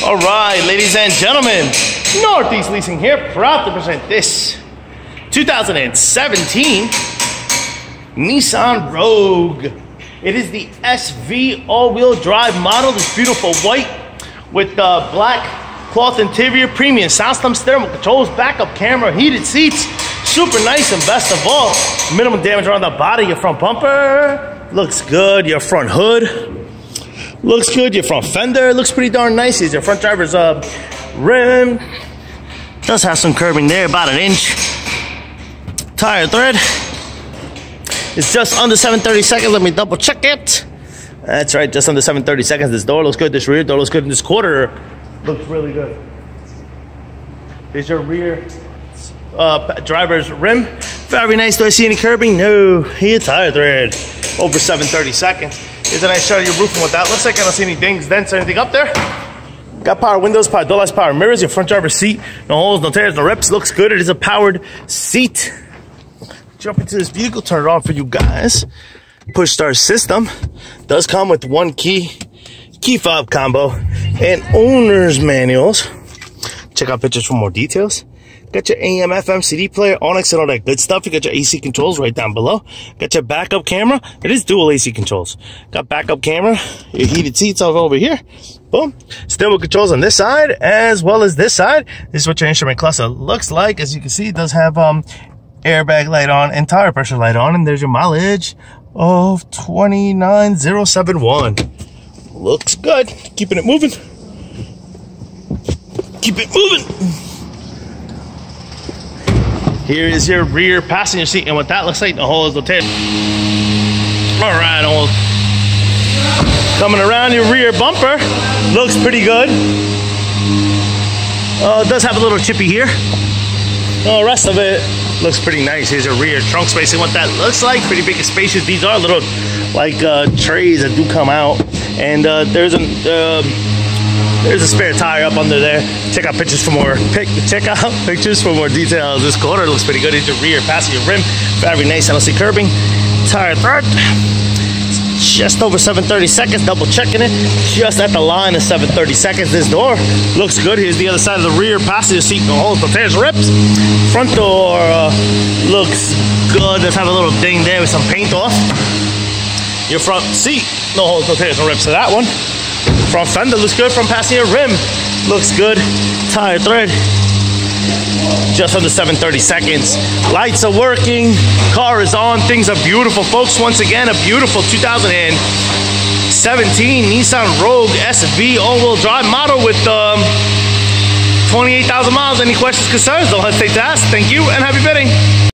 All right, ladies and gentlemen, Northeast Leasing here, proud to present this 2017 Nissan Rogue. It is the SV all-wheel drive model. This beautiful white with black cloth interior, premium sound system, steering controls, backup camera, heated seats, super nice, and best of all, minimum damage around the body. Your front bumper looks good. Your front hood looks good. Your front fender looks pretty darn nice. Here's your front driver's rim. Does have some curbing there, about an inch. Tire tread. It's just under 730 seconds. Let me double check it. That's right, just under 730 seconds. This door looks good. This rear door looks good. And this quarter looks really good. There's your rear driver's rim. Very nice. Do I see any curbing? No. Here, tire tread. Over 730 seconds. Here's a nice shot of your roofing with that. Looks like I don't see any dings, dents, or anything up there. Got power windows, power door lights, power mirrors. Your front driver's seat. No holes, no tears, no rips. Looks good. It is a powered seat. Jump into this vehicle, turn it on for you guys. Push start system. Does come with one key fob combo, and owner's manuals. Check out pictures for more details. Got your AM, FM, CD player, Onyx, and all that good stuff. You got your AC controls right down below. Got your backup camera. It is dual AC controls. Got backup camera. Your heated seats over here. Boom. Steering controls on this side as well as this side. This is what your instrument cluster looks like. As you can see, it does have airbag light on and tire pressure light on. And there's your mileage of 29,071. Looks good. Keeping it moving. Keep it moving. Here is your rear passenger seat, and what that looks like, the hole is the tail. All right, coming around your rear bumper, looks pretty good. It does have a little chippy here. The rest of it looks pretty nice. Here's your rear trunk space, and what that looks like, pretty big and spacious. These are little like trays that do come out, and there's a spare tire up under there. Check out pictures for more. Details. This quarter looks pretty good. Here's your rear passenger rim. Very nice. I don't see curbing. Tire tread. Just over 730 seconds. Double checking it. Just at the line of 730 seconds. This door looks good. Here's the other side of the rear passenger seat. No holes, no tears, rips. Front door looks good. Does have a little ding there with some paint off. Your front seat. No holes, no tears, no rips to that one. Front fender looks good. Front passenger rim looks good. Tire tread just under 730 seconds. Lights are working. Car is on. Things are beautiful, folks. Once again, a beautiful 2017 Nissan Rogue SV all-wheel drive model with 28,000 miles. Any questions, concerns? Don't hesitate to ask. Thank you and happy bidding.